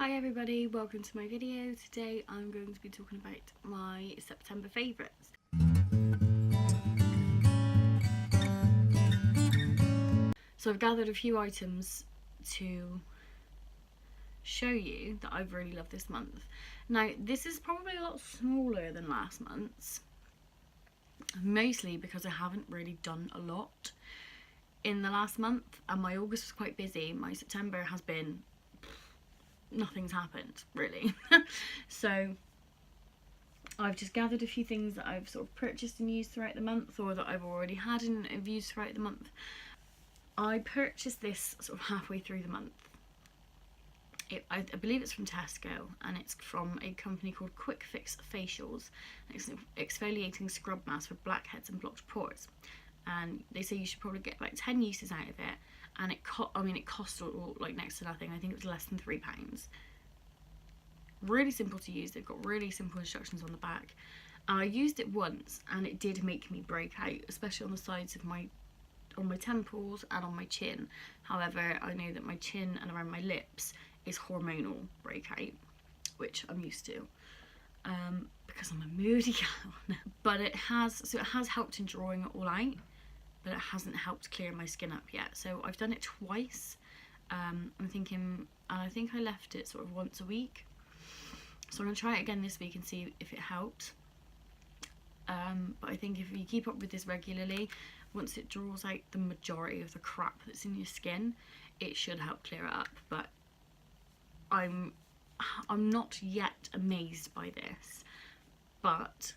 Hi everybody, welcome to my video. Today I'm going to be talking about my September favourites. So I've gathered a few items to show you that I've really loved this month. Now this is probably a lot smaller than last month's, mostly because I haven't really done a lot in the last month, and my August was quite busy. My September has been nothing's happened really. So I've just gathered a few things that I've sort of purchased and used throughout the month, or that I've already had and have used throughout the month. I purchased this sort of halfway through the month. I believe it's from Tesco, and it's from a company called Quick Fix Facials. It's an exfoliating scrub mask for blackheads and blocked pores, and they say you should probably get about 10 uses out of it, and it cost like next to nothing. I think it was less than £3. Really simple to use. They've got really simple instructions on the back. I used it once and it did make me break out, especially on the sides of my temples and on my chin. However, I know that my chin and around my lips is hormonal breakout, which I'm used to because I'm a moody gal. But it has helped in drawing it all out, but it hasn't helped clear my skin up yet. So I've done it twice. I'm thinking, and I think I left it sort of once a week. So I'm going to try it again this week and see if it helped. But I think if you keep up with this regularly, once it draws out the majority of the crap that's in your skin, it should help clear it up. But I'm not yet amazed by this, but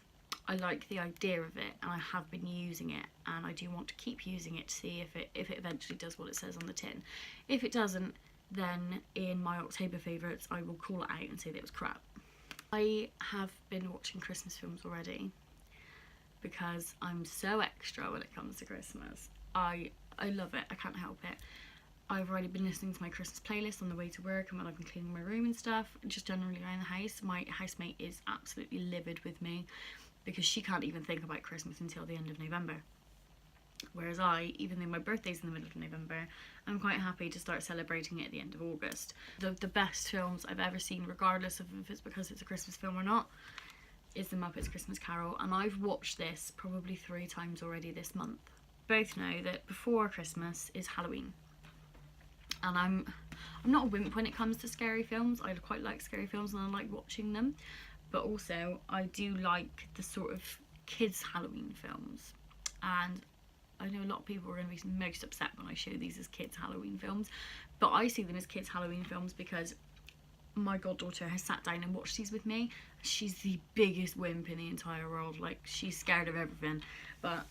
I like the idea of it, and I have been using it, and I do want to keep using it to see if it eventually does what it says on the tin. If it doesn't, then in my October favourites I will call it out and say that it was crap. I have been watching Christmas films already because I'm so extra when it comes to Christmas. I love it, I can't help it. I've already been listening to my Christmas playlist on the way to work and when I've been cleaning my room and stuff, just generally around the house. My housemate is absolutely livid with me because she can't even think about Christmas until the end of November. Whereas I, even though my birthday's in the middle of November, I'm quite happy to start celebrating it at the end of August. The best films I've ever seen, regardless of if it's because it's a Christmas film or not, is The Muppets Christmas Carol, and I've watched this probably 3 times already this month. Both know that before Christmas is Halloween, and I'm not a wimp when it comes to scary films. I quite like scary films and I like watching them, but also I do like the sort of kids Halloween films, and I know a lot of people are going to be most upset when I show these as kids Halloween films, but I see them as kids Halloween films because my goddaughter has sat down and watched these with me. She's the biggest wimp in the entire world, like she's scared of everything, but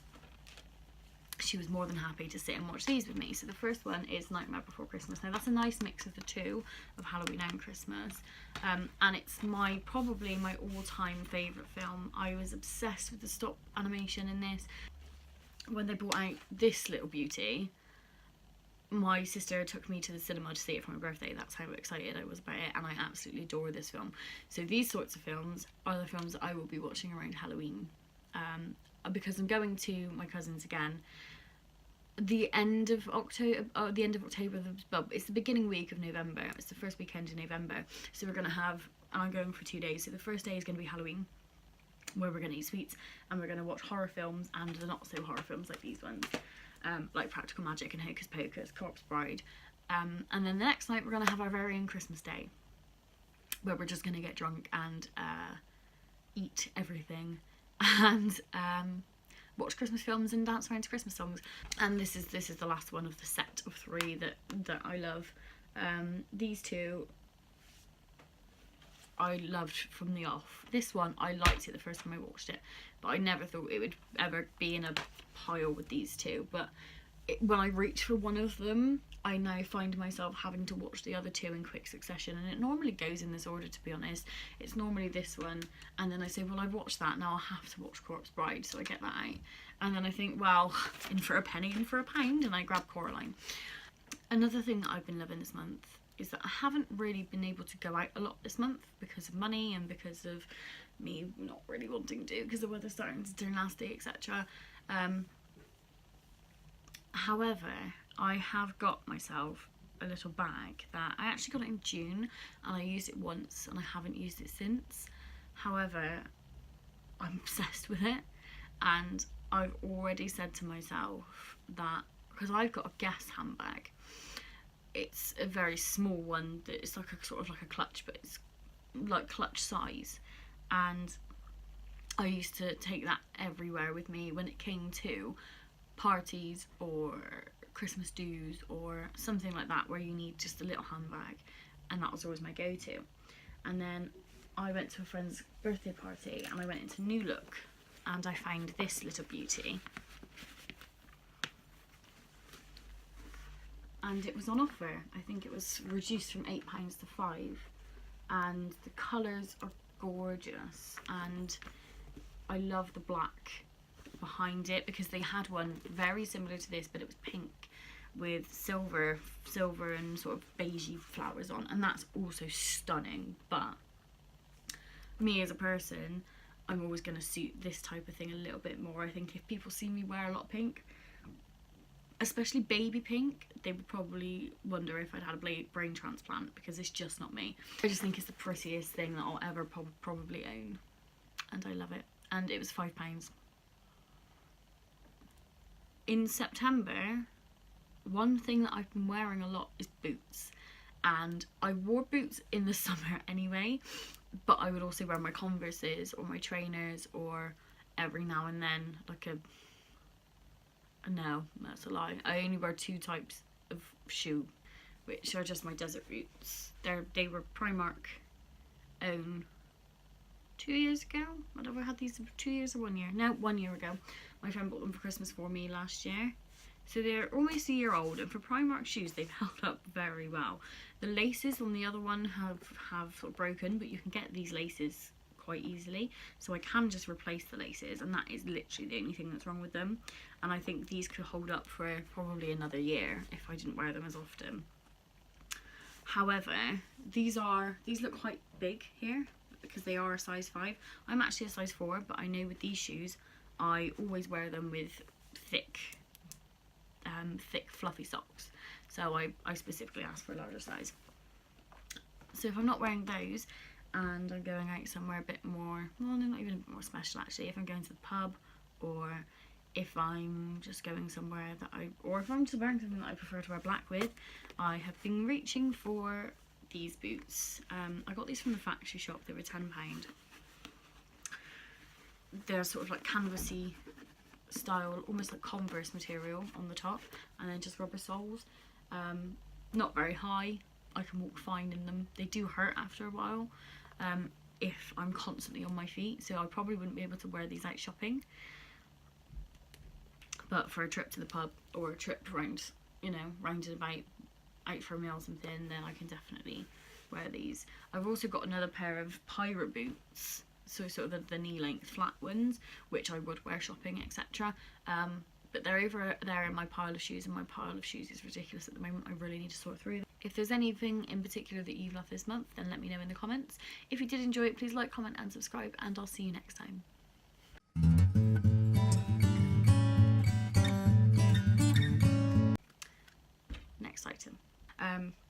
she was more than happy to sit and watch these with me. So the first one is Nightmare Before Christmas. Now that's a nice mix of the two, of Halloween and Christmas, and it's probably my all-time favourite film. I was obsessed with the stop animation in this. When they brought out this little beauty, my sister took me to the cinema to see it for my birthday. That's how excited I was about it, and I absolutely adore this film. So these sorts of films are the films that I will be watching around Halloween, because I'm going to my cousin's again the end of October. It's the beginning week of November. It's the first weekend in November. So we're gonna have, and I'm going for 2 days. So the first day is gonna be Halloween, where we're going to eat sweets and we're going to watch horror films and the not so horror films like these ones, like Practical Magic and Hocus Pocus, Corpse Bride, and then the next night we're going to have our very own Christmas day, where we're just going to get drunk and eat everything and watch Christmas films and dance around to Christmas songs. And this is the last one of the set of 3 that I love. These two I loved from the off. This one, I liked it the first time I watched it, but I never thought it would ever be in a pile with these two. But when I reach for one of them, I now find myself having to watch the other 2 in quick succession, and it normally goes in this order, to be honest. It's normally this one, and then I say, well, I've watched that, now I have to watch Corpse Bride, so I get that out. And then I think, well, in for a penny, in for a pound, and I grab Coraline. Another thing that I've been loving this month is that I haven't really been able to go out a lot this month because of money and because of me not really wanting to, because the weather's starting to turn nasty, etc. However, I have got myself a little bag that I actually got it in June, and I used it once and I haven't used it since. However, I'm obsessed with it, and I've already said to myself that, because I've got a Guess handbag, it's a very small one that it's like a sort of like a clutch, but it's like clutch size, and I used to take that everywhere with me when it came to parties or Christmas dues or something like that, where you need just a little handbag, and that was always my go-to. And then I went to a friend's birthday party and I went into New Look and I found this little beauty, and it was on offer. I think it was reduced from £8 to £5, and the colours are gorgeous, and I love the black behind it, because they had one very similar to this, but it was pink with silver and sort of beigey flowers on, and that's also stunning. But me as a person, I'm always going to suit this type of thing a little bit more. I think if people see me wear a lot of pink, especially baby pink, they would probably wonder if I'd had a brain transplant, because it's just not me. I just think it's the prettiest thing that I'll ever probably own, and I love it. And it was £5. In September, one thing that I've been wearing a lot is boots, and I wore boots in the summer anyway, but I would also wear my Converses or my trainers, or every now and then like no, that's a lie. I only wear 2 types of shoe, which are just my desert boots. They were Primark own 2 years ago. I've had these 2 years or 1 year? No, 1 year ago. My friend bought them for Christmas for me last year. So they're almost a year old, and for Primark shoes, they've held up very well. The laces on the other one have sort of broken, but you can get these laces quite easily. So I can just replace the laces, and that is literally the only thing that's wrong with them. And I think these could hold up for probably another year if I didn't wear them as often. However, these look quite big here, because they are a size 5. I'm actually a size 4, but I know with these shoes, I always wear them with thick fluffy socks. So I specifically asked for a larger size. So if I'm not wearing those and I'm going out somewhere a bit more, well, no, not even a bit more special actually, if I'm going to the pub, or if I'm just going somewhere or if I'm just wearing something that I prefer to wear black with, I have been reaching for these boots. I got these from the factory shop. They were £10. They're sort of like canvasy style, almost like Converse material on the top, and then just rubber soles. Not very high. I can walk fine in them. They do hurt after a while if I'm constantly on my feet, so I probably wouldn't be able to wear these out shopping. But for a trip to the pub, or a trip round, round and about, out for a meal or something, then I can definitely wear these. I've also got another pair of pirate boots, so sort of the knee length flat ones, which I would wear shopping, etc. But they're over there in my pile of shoes, and my pile of shoes is ridiculous at the moment. I really need to sort through them. If there's anything in particular that you've loved this month, then let me know in the comments. If you did enjoy it, please like, comment and subscribe, and I'll see you next time. Next item.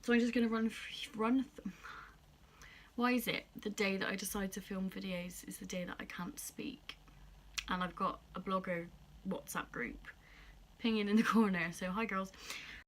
So I'm just going to run. Why is it the day that I decide to film videos is the day that I can't speak? And I've got a blogger WhatsApp group pinging in the corner, so hi girls.